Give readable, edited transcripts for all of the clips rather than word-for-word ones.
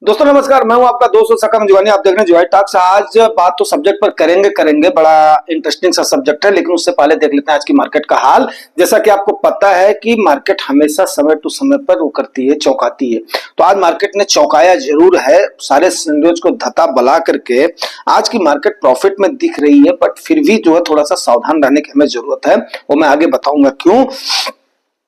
दोस्तों नमस्कार, मैं हूं आपका दोस्त सकम जुगानी। आप देख रहे हैं जुगानी टॉक्स। आज बात तो सब्जेक्ट पर करेंगे, बड़ा इंटरेस्टिंग सा सब्जेक्ट है, लेकिन उससे पहले देख लेते हैं आज की मार्केट का हाल। जैसा कि आपको पता है कि मार्केट हमेशा समय टू समय पर वो करती है, चौंकाती है। तो आज मार्केट ने चौंकाया जरूर है, सारे सिनेरियोज को धता बला करके आज की मार्केट प्रॉफिट में दिख रही है, बट फिर भी जो है थोड़ा सा सावधान रहने की हमें जरूरत है। वो मैं आगे बताऊंगा क्यों।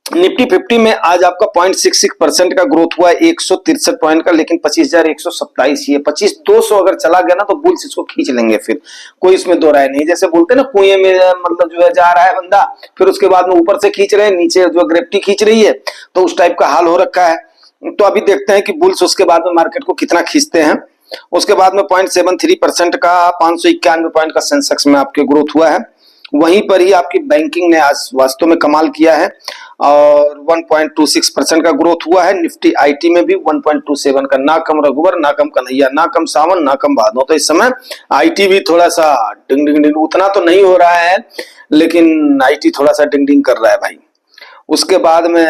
निफ्टी 50 में आज आपका 0.66% का ग्रोथ हुआ है, 163 पॉइंट का, लेकिन 25,127 ही है। 25,200 अगर चला गया ना तो बुल्स इसको खींच लेंगे, फिर कोई इसमें दो राय नहीं। जैसे बोलते हैं ना, कुएं में मतलब जो है जा रहा है बंदा, फिर उसके बाद में ऊपर से खींच रहे हैं, नीचे जो ग्रेविटी खींच रही है, तो उस टाइप का हाल हो रखा है। तो अभी देखते हैं कि बुल्स उसके बाद में मार्केट को कितना खींचते हैं। उसके बाद में 0.73% का 591 पॉइंट का सेंसेक्स में आपके ग्रोथ हुआ है। वहीं पर ही आपकी बैंकिंग ने आज वास्तव में कमाल किया है और 1.26% का ग्रोथ हुआ है। निफ्टी आईटी में भी 1.27 का, ना कम रघुवर, ना कम कन्हैया, ना कम सावन, ना कम भादो। तो इस समय आईटी भी थोड़ा सा डिंग डिंग डिंग, उतना तो नहीं हो रहा है, लेकिन आईटी थोड़ा सा डिंग डिंग कर रहा है भाई। उसके बाद में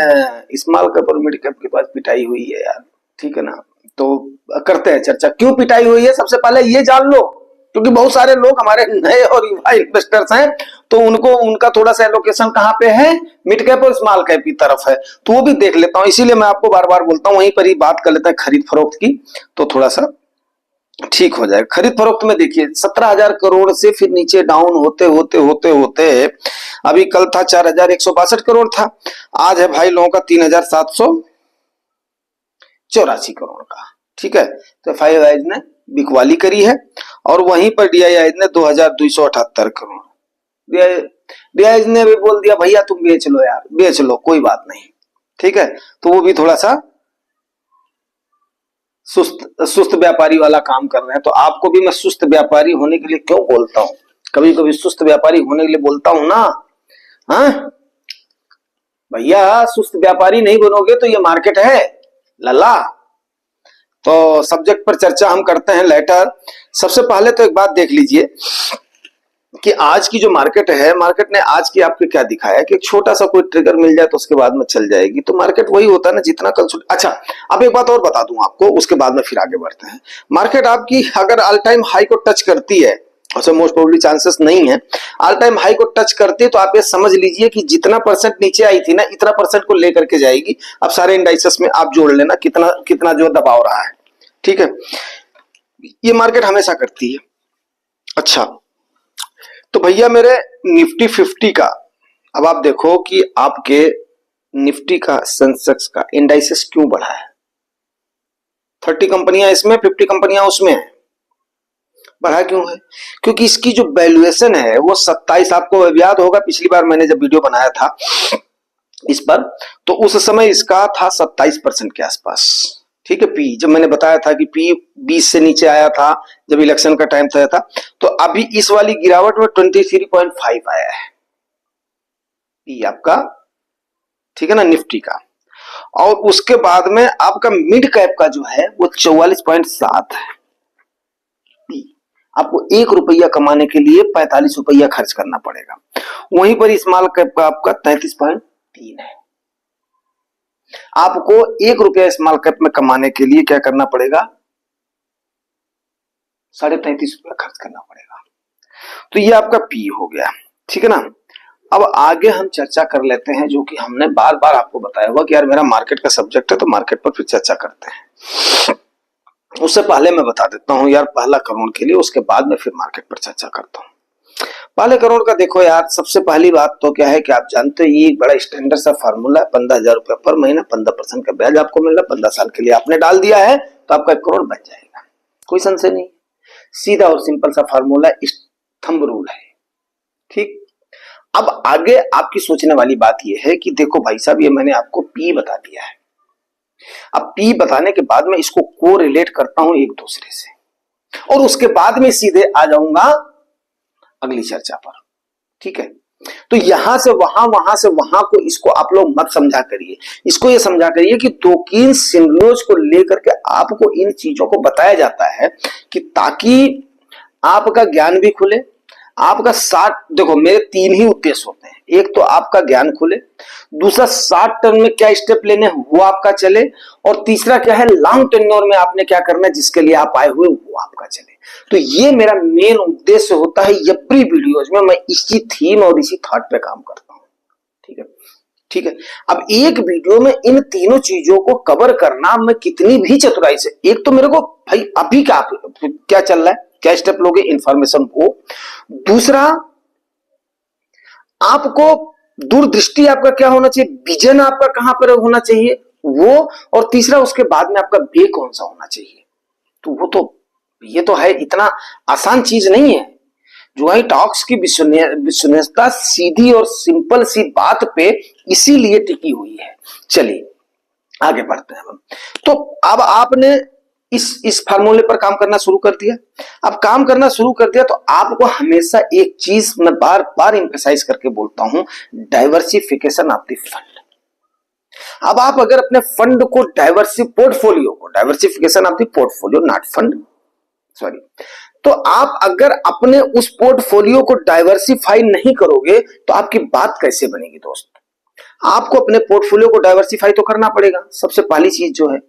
स्मॉल कैप और मिड कैप के पास पिटाई हुई है यार, ठीक है ना। तो करते हैं चर्चा, क्यों पिटाई हुई है। सबसे पहले ये जान लो, क्योंकि बहुत सारे लोग हमारे नए और युवा इन्वेस्टर्स हैं, तो उनको उनका थोड़ा सा एलोकेशन कहाँ पे है, मिड कैप और स्मॉल कैप की तरफ है, तो वो भी देख लेता हूँ। इसीलिए मैं आपको बार बार बोलता हूँ, वहीं पर ही बात कर लेते हैं खरीद फरोख्त की, तो थोड़ा सा ठीक हो जाएगा। खरीद फरोख्त में देखिए 17,000 करोड़ से फिर नीचे डाउन होते होते होते होते अभी कल था 4,162 करोड़ था, आज है भाई लोगों का 3,784 करोड़ का, ठीक है। तो फाइव आइज ने बिकवाली करी है और वहीं पर डीआईआई ने 2,278 करोड़। डीआईआई ने भी बोल दिया भैया तुम बेच लो यार, बेच लो, कोई बात नहीं, ठीक है। तो वो भी थोड़ा सा सुस्त व्यापारी वाला काम कर रहे हैं। तो आपको भी मैं सुस्त व्यापारी होने के लिए क्यों बोलता हूं, कभी कभी सुस्त व्यापारी होने के लिए बोलता हूं ना। हाँ भैया, सुस्त व्यापारी नहीं बनोगे तो ये मार्केट है लल्ला। तो सब्जेक्ट पर चर्चा हम करते हैं लेटर। सबसे पहले तो एक बात देख लीजिए कि आज की जो मार्केट है, मार्केट ने आज की आपको क्या दिखाया कि एक छोटा सा कोई ट्रिगर मिल जाए तो उसके बाद में चल जाएगी। तो मार्केट वही होता है ना, जितना कंसोलिडेट। अच्छा, अब एक बात और बता दूं आपको, उसके बाद में फिर आगे बढ़ते हैं। मार्केट आपकी अगर ऑल टाइम हाई को टच करती है, ऐसे मोस्ट प्रोबेबली चांसेस नहीं है, ऑल टाइम हाई को टच करती है, तो आप ये समझ लीजिए कि जितना परसेंट नीचे आई थी ना, इतना परसेंट को लेकर के जाएगी। अब सारे इंडाइसेस में आप जोड़ लेना कितना कितना जो दबाव रहा है, ठीक है। ये मार्केट हमेशा करती है। अच्छा, तो भैया मेरे निफ्टी 50 का, अब आप देखो कि आपके निफ्टी का, सेंसेक्स का इंडाइसेस क्यों बढ़ा है। 30 कंपनियां इसमें, 50 कंपनियां उसमें है। बढ़ा क्यों है? क्योंकि इसकी जो वैल्यूएशन है वो 27, आपको याद होगा पिछली बार मैंने जब वीडियो बनाया था इस पर, तो उस समय इसका था 27% के आसपास, ठीक है। पी जब मैंने बताया था कि पी 20 से नीचे आया था जब इलेक्शन का टाइम था, तो अभी इस वाली गिरावट में 23.5 आया है पी आपका, ठीक है ना, निफ्टी का। और उसके बाद में आपका मिड कैप का जो है वो 44.7 है। आपको 1 रुपया कमाने के लिए 45 रुपया खर्च करना पड़ेगा। वहीं पर स्मॉल कैप का आपका 33.3 है। आपको 1 रुपया स्मॉल कैप में कमाने के लिए क्या करना पड़ेगा, 33.5 रुपया खर्च करना पड़ेगा। तो ये आपका पी हो गया, ठीक है ना। अब आगे हम चर्चा कर लेते हैं, जो कि हमने बार बार आपको बताया हुआ कि यार मेरा मार्केट का सब्जेक्ट है, तो मार्केट पर फिर चर्चा करते हैं। उससे पहले मैं बता देता हूं यार पहला करोड़ के लिए, उसके बाद में फिर मार्केट पर चर्चा करता हूं। पहले करोड़ का देखो यार, सबसे पहली बात तो क्या है कि आप जानते हो ये एक बड़ा स्टैंडर्ड सा फार्मूला है। 15,000 रुपया पर महीना, 15% का ब्याज आपको मिल रहा है, 15 साल के लिए आपने डाल दिया है तो आपका 1 करोड़ बन जाएगा, कोई संशय नहीं। सीधा और सिंपल सा फार्मूला, थंब रूल है, ठीक। अब आगे आपकी सोचने वाली बात यह है कि देखो भाई साहब, ये मैंने आपको पी बता दिया है। अब पी बताने के बाद में इसको को रिलेट करता हूं एक दूसरे से, और उसके बाद में सीधे आ जाऊंगा अगली चर्चा पर, ठीक है। तो यहां से वहां से वहां को इसको आप लोग मत समझा करिए, इसको ये समझा करिए कि दो तीन सिनेरियोज को लेकर के आपको इन चीजों को बताया जाता है कि ताकि आपका ज्ञान भी खुले, आपका साथ। देखो मेरे 3 ही उद्देश्य होते हैं। एक तो आपका ज्ञान खुले, दूसरा शॉर्ट टर्म में क्या स्टेप लेने हैं वो आपका चले, और तीसरा क्या है लॉन्ग टेन्योर में आपने क्या करना है जिसके लिए आप आए हुए वो आपका चले। तो ये मेरा मेन उद्देश्य होता है एवरी वीडियोज में, मैं इसी थीम और इसी थॉट पे काम करता हूं। ठीक है, ठीक है। अब एक वीडियो में इन तीनों चीजों को कवर करना, मैं कितनी भी चतुराई से, एक तो मेरे को भाई अभी क्या चल रहा है, क्या स्टेप लोगे इंफॉर्मेशन को, दूसरा आपको दूरदृष्टि आपका क्या होना चाहिए, विजन आपका कहां पर होना चाहिए वो, और तीसरा उसके बाद में आपका वे कौन सा होना चाहिए। तो वो तो ये तो है, इतना आसान चीज नहीं है। जुआई टॉक्स की विश्वसनीयता सीधी और सिंपल सी बात पे इसीलिए टिकी हुई है। चलिए आगे बढ़ते हैं हम। तो अब आपने इस फार्मूले पर काम करना शुरू कर दिया। अब काम करना शुरू कर दिया तो आपको हमेशा एक चीज मैं बार बार इंफेसाइज करके बोलता हूं, डाइवर्सिफिकेशन ऑफ द फंड। अब आप अगर अपने फंड को diversification of the portfolio, not fund, sorry, तो आप अगर अपने उस पोर्टफोलियो को डाइवर्सिफाई नहीं करोगे तो आपकी बात कैसे बनेगी दोस्त। आपको अपने पोर्टफोलियो को डाइवर्सिफाई तो करना पड़ेगा। सबसे पहली चीज जो है,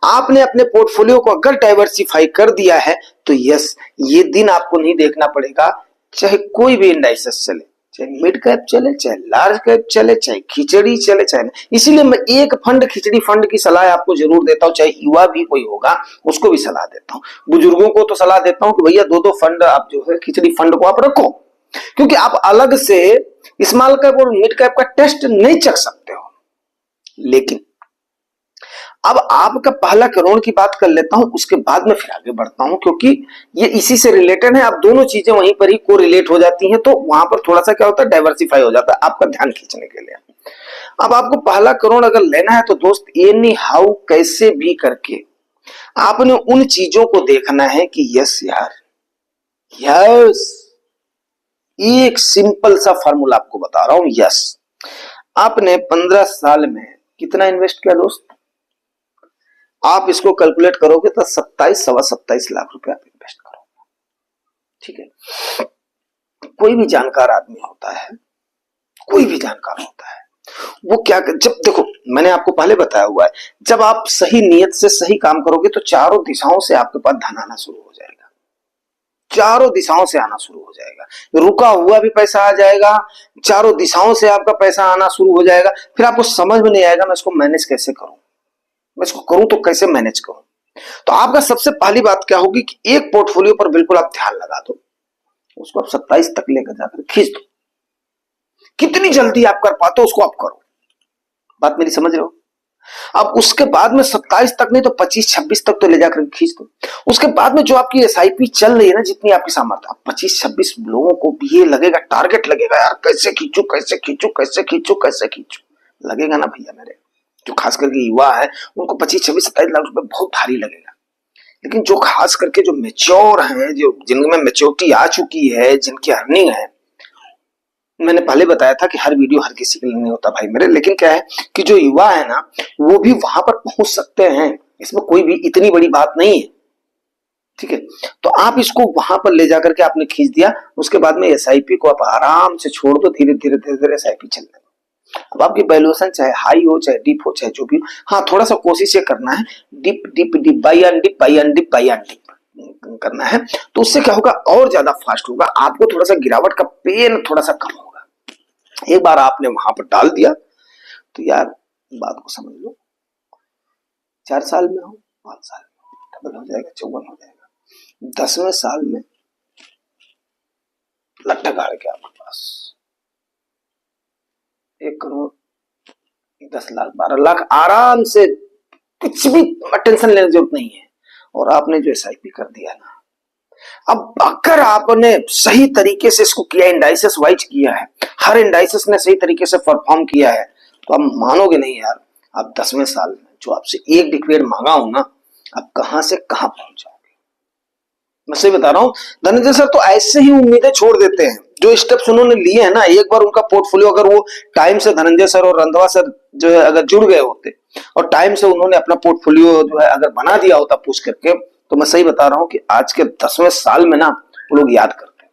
आपने अपने पोर्टफोलियो को अगर डाइवर्सिफाई कर दिया है तो यस, ये दिन आपको नहीं देखना पड़ेगा, चाहे कोई भी इंडाइसेस चले, चाहे मिड कैप चले, चाहे लार्ज कैप चले, चाहे खिचड़ी चले, चाहे नहीं। इसीलिए मैं एक फंड खिचड़ी फंड की सलाह आपको जरूर देता हूं, चाहे युवा भी कोई होगा उसको भी सलाह देता हूं, बुजुर्गों को तो सलाह देता हूं कि भैया दो दो फंड आप जो है खिचड़ी फंड को आप रखो, क्योंकि आप अलग से स्मॉल कैप और मिड कैप का टेस्ट नहीं चख सकते हो। लेकिन अब आपका पहला करोड़ की बात कर लेता हूं, उसके बाद में फिर आगे बढ़ता हूं, क्योंकि ये इसी से रिलेटेड है। अब दोनों चीजें वहीं पर ही को रिलेट हो जाती हैं, तो वहां पर थोड़ा सा क्या होता है, डाइवर्सिफाई हो जाता है आपका ध्यान खींचने के लिए। अब आपको पहला करोड़ अगर लेना है तो दोस्त एनी हाउ कैसे भी करके आपने उन चीजों को देखना है कि यस यार, यस, एक सिंपल सा फॉर्मूला आपको बता रहा हूं। यस, आपने 15 साल में कितना इन्वेस्ट किया दोस्त, आप इसको कैलकुलेट करोगे तो 27-27 लाख रुपए आप इन्वेस्ट करोगे। ठीक है, कोई भी जानकार आदमी होता है, कोई भी जानकार होता है, वो क्या जब देखो मैंने आपको पहले बताया हुआ है, जब आप सही नियत से सही काम करोगे तो चारों दिशाओं से आपके पास धन आना शुरू हो जाएगा, चारों दिशाओं से आना शुरू हो जाएगा, रुका हुआ भी पैसा आ जाएगा, चारों दिशाओं से आपका पैसा आना शुरू हो जाएगा। फिर आपको समझ में नहीं आएगा मैं इसको मैनेज कैसे करूं, मैं इसको करूं तो कैसे मैनेज करूं। तो आपका सबसे पहली बात क्या होगी कि एक पोर्टफोलियो पर बिल्कुल आप ध्यान लगा दो, उसको आप 27 तक लेकर जाकर खींच दो, कितनी जल्दी आप कर पाते हो उसको आप करो। बात मेरी समझ रहे हो। अब उसके बाद में 27 तक नहीं तो 25-26 तक तो ले जाकर खींच दो। उसके बाद में जो आपकी एसआईपी चल रही है ना, जितनी आपकी सामर्थ्य, 25-26 लोगों को भी ये लगेगा, टारगेट लगेगा यार, कैसे खींचू कैसे खींचू कैसे खींचू कैसे खींचू, लगेगा ना भैया मेरे। जो खास करके युवा है उनको 25-26-27 लाख रुपए बहुत भारी लगेगा, लेकिन जो खास करके जो मेच्योर हैं, जो जिनमें मेच्योरिटी आ चुकी है, जिनकी अर्निंग है, मैंने पहले बताया था कि हर वीडियो हर किसी के लिए नहीं होता भाई मेरे, लेकिन क्या है कि जो युवा है ना वो भी वहां पर पहुंच सकते हैं, इसमें कोई भी इतनी बड़ी बात नहीं है। ठीक है, तो आप इसको वहां पर ले जाकर के आपने खींच दिया, उसके बाद में एसआईपी को आप आराम से छोड़ दो, धीरे धीरे धीरे धीरे एसआईपी चलने दो। अब आपकी वैल्यूएशन चाहे हाई हो चाहे डिप हो चाहे जो भी हो, हाँ थोड़ा सा कोशिश ये करना है dip dip dip by and dip by and dip by and dip करना है, तो उससे क्या होगा और ज्यादा फास्ट होगा, आपको थोड़ा सा गिरावट का पेन थोड़ा सा कम होगा। एक बार आपने वहां पर डाल दिया तो यार बात को समझ लो, 4 साल में हो, 5 साल में डबल हो जाएगा, 54 हो जाएगा, 10वें साल में लट्ठा गाड़ के आपके पास 1 करोड़ 10 लाख 12 लाख आराम से, कुछ भी टेंशन लेने की जरूरत नहीं है। और आपने जो एसआईपी कर दिया ना, अब अगर आपने सही तरीके से इसको किया, इंडाइसेस वाइज किया है, हर इंडाइसेस ने सही तरीके से परफॉर्म किया है, तो आप मानोगे नहीं यार, आप 10वें साल में जो आपसे एक डिक्लेयर मांगा हो ना, आप कहां से कहां पहुंच जाओगे। मैं सही बता रहा हूं, धनंजय सर तो ऐसे ही उम्मीदें छोड़ देते हैं, जो स्टेप्स उन्होंने लिए हैं ना, एक बार उनका पोर्टफोलियो अगर वो टाइम से धनंजय सर और रंधवा सर जो है अगर जुड़ गए होते और टाइम से उन्होंने अपना पोर्टफोलियो जो है अगर बना दिया होता पूछ करके, तो मैं सही बता रहा हूं कि आज के 10वें साल में ना वो लोग याद करते हैं।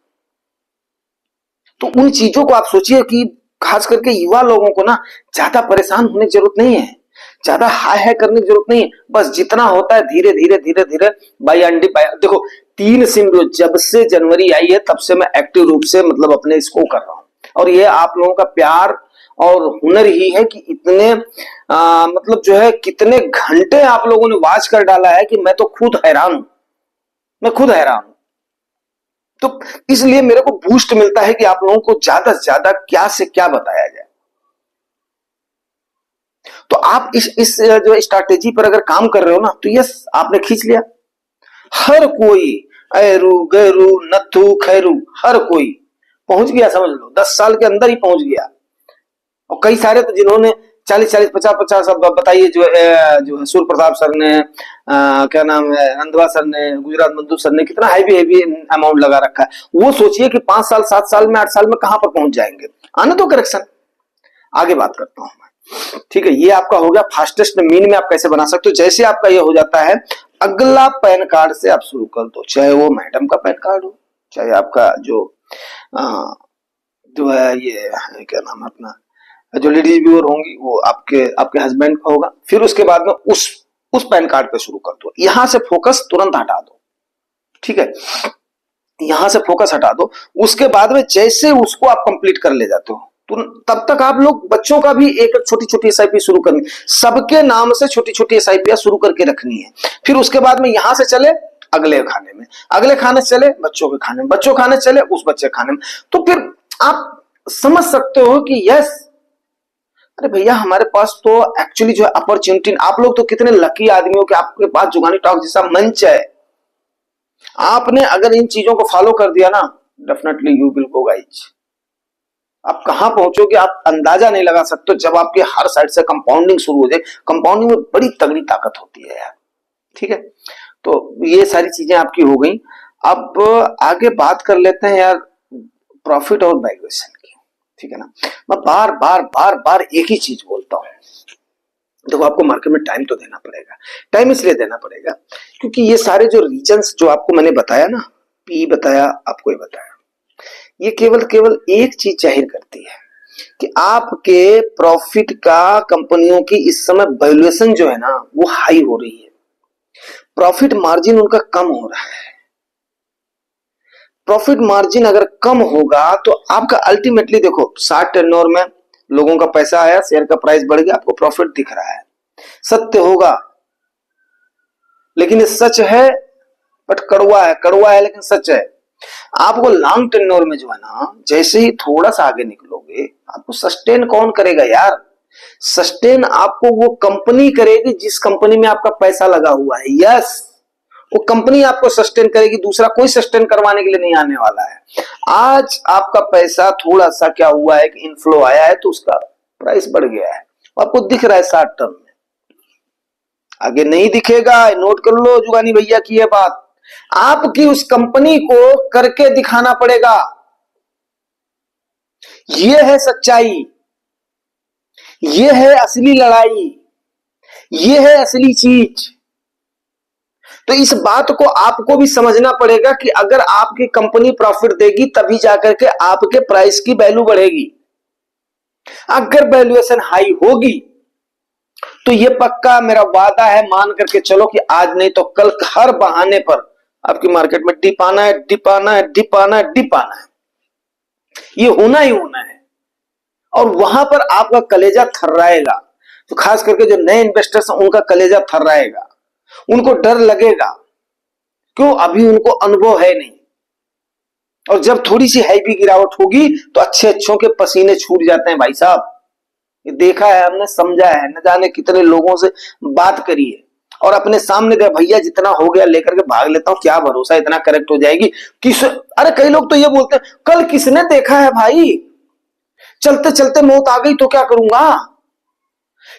तो उन चीजों को आप सोचिए कि खास करके युवा लोगों को ना ज्यादा परेशान होने की जरूरत नहीं है, ज्यादा हाय हाय करने की जरूरत नहीं है। बस जितना होता है धीरे धीरे धीरे धीरे बाई अंडी बाई, देखो 3 सिम जब से जनवरी आई है तब से मैं एक्टिव रूप से मतलब अपने इसको कर रहा हूं, और ये आप लोगों का प्यार और हुनर ही है कि इतने मतलब जो है कितने घंटे आप लोगों ने वॉच कर डाला है कि मैं तो खुद हैरान हूं, मैं खुद हैरान हूं। तो इसलिए मेरे को बूस्ट मिलता है कि आप लोगों को ज्यादा से ज्यादा क्या से क्या बताया जाए। तो आप इस जो स्ट्रैटेजी पर अगर काम कर रहे हो ना तो यस आपने खींच लिया। हर कोई ऐरू गैरू नथु खैरू हर कोई पहुंच गया, समझ लो 10 साल के अंदर ही पहुंच गया। और कई सारे तो जिन्होंने 40-40 50-50 अब बताइए जो है सूर्य प्रताप सर ने क्या नाम है रंधवा सर ने गुजरात मंदू सर ने कितना हैवी हैवी अमाउंट लगा रखा है। वो सोचिए कि 5 साल 7 साल में 8 साल में कहां पर पहुंच जाएंगे। आने तो करेक्शन, आगे बात करता हूं मैं। ठीक है, ये आपका हो गया फास्टेस्ट मीन में आप कैसे बना सकते हो। जैसे आपका ये हो जाता है अगला पैन कार्ड से आप शुरू कर दो, चाहे वो मैडम का पैन कार्ड हो, चाहे आपका जो है ये क्या नाम है अपना जो लेडीज व्यूअर होंगी वो आपके हस्बैंड का होगा। फिर उसके बाद में उस पैन कार्ड पे शुरू कर दो, यहां से फोकस तुरंत हटा दो। ठीक है, यहां से फोकस हटा दो। उसके बाद में जैसे उसको आप कंप्लीट कर ले जाते हो तो तब तक आप लोग बच्चों का भी एक छोटी छोटी एसआईपी शुरू करनी, सबके नाम से छोटी छोटी एसआईपी शुरू करके रखनी है। फिर उसके बाद में यहां से चले अगले खाने में, अगले खाने से चले बच्चों के खाने में, बच्चों खाने से चले उस बच्चे खाने में। तो फिर आप समझ सकते हो कि यस अरे भैया हमारे पास तो एक्चुअली जो है अपॉर्चुनिटी, आप लोग तो कितने लकी आदमी हो कि आपके पास जुगानी टॉक जैसा मंच है। आपने अगर इन चीजों को फॉलो कर दिया ना definitely you will go guys. आप कहां पहुंचोगे आप अंदाजा नहीं लगा सकते जब आपके हर साइड से कंपाउंडिंग शुरू हो जाए। कंपाउंडिंग में बड़ी तगड़ी ताकत होती है यार। ठीक है, तो ये सारी चीजें आपकी हो गई। अब आगे बात कर लेते हैं यार प्रॉफिट और वैल्यूएशन की। ठीक है ना, मैं बार बार बार बार एक ही चीज बोलता हूं, देखो आपको मार्केट में टाइम तो देना पड़ेगा। टाइम इसलिए देना पड़ेगा क्योंकि ये सारे जो रीजंस जो आपको मैंने बताया ना, पी बताया आपको, ये बताया, ये केवल केवल एक चीज जाहिर करती है कि आपके प्रॉफिट का कंपनियों की इस समय वैल्यूएशन जो है ना वो हाई हो रही है, प्रॉफिट मार्जिन उनका कम हो रहा है। प्रॉफिट मार्जिन अगर कम होगा तो आपका अल्टीमेटली देखो 60 टर्नओवर में लोगों का पैसा आया, शेयर का प्राइस बढ़ गया, आपको प्रॉफिट दिख रहा है, सत्य होगा। लेकिन ये सच है बट कड़वा है, कड़वा है लेकिन सच है। आपको लॉन्ग टर्नओवर में जो है ना जैसे ही थोड़ा सा आगे निकलोगे आपको सस्टेन कौन करेगा यार? सस्टेन आपको वो कंपनी करेगी जिस कंपनी में आपका पैसा लगा हुआ है। यस, वो कंपनी आपको सस्टेन करेगी, दूसरा कोई सस्टेन करवाने के लिए नहीं आने वाला है। आज आपका पैसा थोड़ा सा क्या हुआ है कि इनफ्लो आया है तो उसका प्राइस बढ़ गया है, आपको दिख रहा है 60 टर्म में, आगे नहीं दिखेगा। नोट कर लो जुगानी भैया की ये बात, आपकी उस कंपनी को करके दिखाना पड़ेगा। ये है सच्चाई, ये है असली लड़ाई, ये है असली चीज। तो इस बात को आपको भी समझना पड़ेगा कि अगर आपकी कंपनी प्रॉफिट देगी तभी जाकर के आपके प्राइस की वैल्यू बढ़ेगी। अगर वैल्यूएशन हाई होगी तो ये पक्का मेरा वादा है, मान करके चलो कि आज नहीं तो कल हर बहाने पर आपकी मार्केट में डिप आना है, डिप आना है, डिप आना है, डिप आना है, ये होना ही होना है। और वहां पर आपका कलेजा थर्राएगा। तो खास करके जो नए इन्वेस्टर्स हैं उनका कलेजा थर्राएगा, उनको डर लगेगा, क्यों? अभी उनको अनुभव है नहीं। और जब थोड़ी सी हैवी गिरावट होगी तो अच्छे अच्छों के पसीने छूट जाते हैं भाई साहब। ये देखा है हमने, समझा है, न जाने कितने लोगों से बात करी है और अपने सामने दे भैया जितना हो गया लेकर के भाग लेता हूं, क्या भरोसा इतना करेक्ट हो जाएगी किस। अरे कई लोग तो ये बोलते हैं कल किसने देखा है भाई, चलते चलते मौत आ गई तो क्या करूंगा।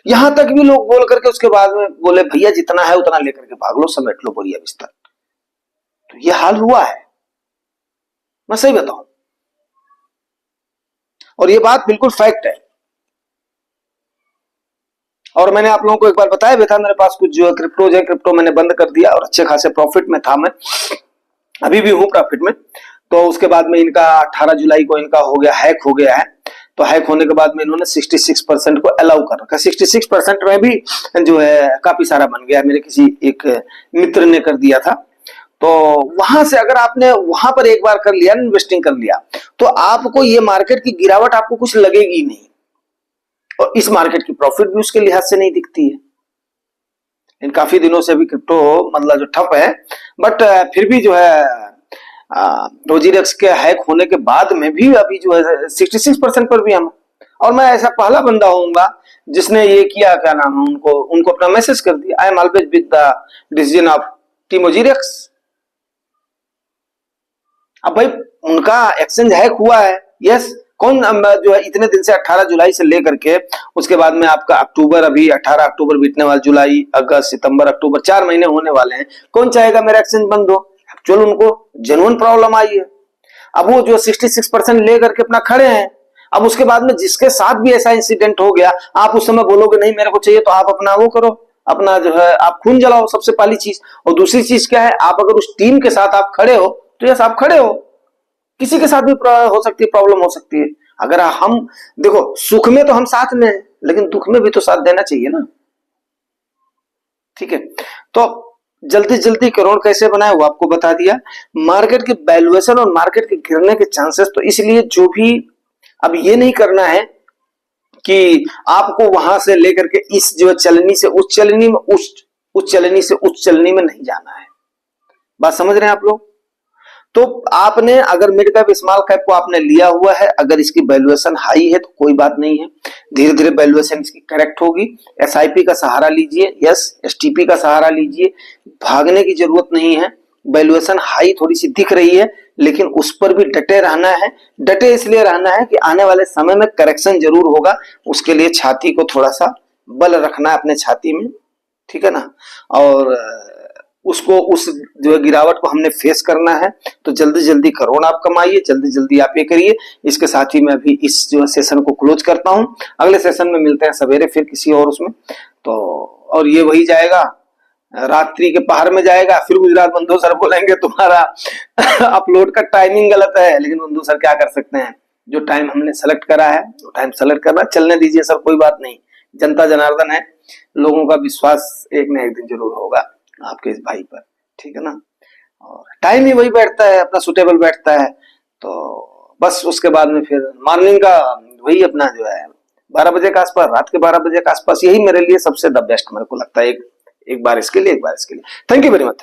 यहां तक भी लोग बोल करके उसके बाद में बोले भैया जितना है उतना लेकर के भाग लो, समेट लो बोरिया बिस्तर। तो ये हाल हुआ है, मैं सही बताऊं, और ये बात बिल्कुल फैक्ट है। और मैंने आप लोगों को एक बार बताया भी था, मेरे पास कुछ जो है क्रिप्टोज है, क्रिप्टो मैंने बंद कर दिया और अच्छे खासे प्रॉफिट में था, मैं अभी भी हूं प्रॉफिट में। तो उसके बाद में इनका 18 जुलाई को इनका हो गया हैक हो गया है, तो हाइक होने के बाद में इन्होंने 66% को अलाउ कर रखा। 66% में भी जो है काफी सारा बन गया, मेरे किसी एक मित्र ने कर दिया था। तो वहां से अगर आपने वहां पर एक बार कर लिया, इन्वेस्टिंग कर लिया, तो आपको ये मार्केट की गिरावट आपको कुछ लगेगी नहीं, और इस मार्केट की प्रॉफिट भी उसके लिहाज से नहीं दिखती है। इन काफी दिनों से अभी क्रिप्टो मतलब जो ठप है, बट फिर भी जो है रोजीरेक्स के हैक होने के बाद में भी अभी जो है 66% पर भी हम, और मैं ऐसा पहला बंदा होऊंगा जिसने ये किया, क्या नाम है, उनको अपना मैसेज कर दिया, I am always with the decision of team रोजीरेक्स। अब भाई उनका एक्सचेंज हैक हुआ है, यस, कौन जो है इतने दिन से 18 जुलाई से लेकर के उसके बाद में आपका अक्टूबर, अभी 18 अक्टूबर बीतने वाला, जुलाई अगस्त सितंबर अक्टूबर 4 महीने होने वाले हैं, कौन चाहेगा मेरा एक्सचेंज बंद हो? एक्चुअल उनको जेन्युइन प्रॉब्लम आई है। अब वो जो 66% ले करके अपना खड़े हैं, अब उसके बाद में जिसके साथ भी ऐसा इंसिडेंट हो गया, आप उस समय बोलोगे नहीं मेरे को चाहिए, तो आप अपना वो करो, अपना जो है आप खून जलाओ, सबसे पहली चीज। और दूसरी चीज क्या है, आप अगर उस टीम के साथ आप खड़े हो तो यस आप खड़े हो, किसी के साथ भी हो सकती है, प्रॉब्लम हो सकती है। अगर हम देखो सुख में तो हम साथ में हैं, लेकिन दुख में भी तो साथ देना चाहिए ना, ठीक है। तो जल्दी जल्दी करोड़ कैसे बनाए वो आपको बता दिया। मार्केट की वैल्यूएशन और मार्केट के गिरने के चांसेस, तो इसलिए जो भी अब ये नहीं करना है कि आपको वहां से लेकर के इस जो चलनी से उस चलनी में, उस चलनी से उस चलनी में नहीं जाना है। बात समझ रहे हैं आप लोग? तो आपने अगर मिड कैप स्मॉल कैप को आपने लिया हुआ है, अगर इसकी वैल्यूएशन हाई है तो कोई बात नहीं है, धीरे धीरे वैल्यूएशन इसकी करेक्ट होगी। एसआईपी का सहारा लीजिए, यस एसटीपी का सहारा लीजिए, भागने की जरूरत नहीं है। वैल्यूएशन हाई थोड़ी सी दिख रही है, लेकिन उस पर भी डटे रहना है। डटे इसलिए रहना है कि आने वाले समय में करेक्शन जरूर होगा, उसके लिए छाती को थोड़ा सा बल रखना है अपने छाती में, ठीक है ना। और उसको उस जो गिरावट को हमने फेस करना है। तो जल्दी जल्दी करोड़ आप कमाइए, जल्दी जल्दी आप ये करिए। इसके साथ ही मैं अभी इस जो सेशन को क्लोज करता हूं, अगले सेशन में मिलते हैं सवेरे फिर किसी और उसमें। तो और ये वही जाएगा, रात्रि के पहर में जाएगा। फिर गुजरात बंधु सर बोलेंगे तुम्हारा अपलोड का टाइमिंग गलत है, लेकिन बंधु सर क्या कर सकते हैं, जो टाइम हमने सेलेक्ट करा है वो टाइम सेलेक्ट करना, चलने दीजिए सर, कोई बात नहीं। जनता जनार्दन है, लोगों का विश्वास एक न एक दिन जरूर होगा आपके इस भाई पर, ठीक है ना। और टाइम ही वही बैठता है, अपना सुटेबल बैठता है। तो बस उसके बाद में फिर मॉर्निंग का वही अपना जो है 12 बजे के आसपास, रात के 12 बजे के आसपास, यही मेरे लिए सबसे द बेस्ट मेरे को लगता है। एक बार इसके लिए, एक बार इसके लिए। Thank you very much.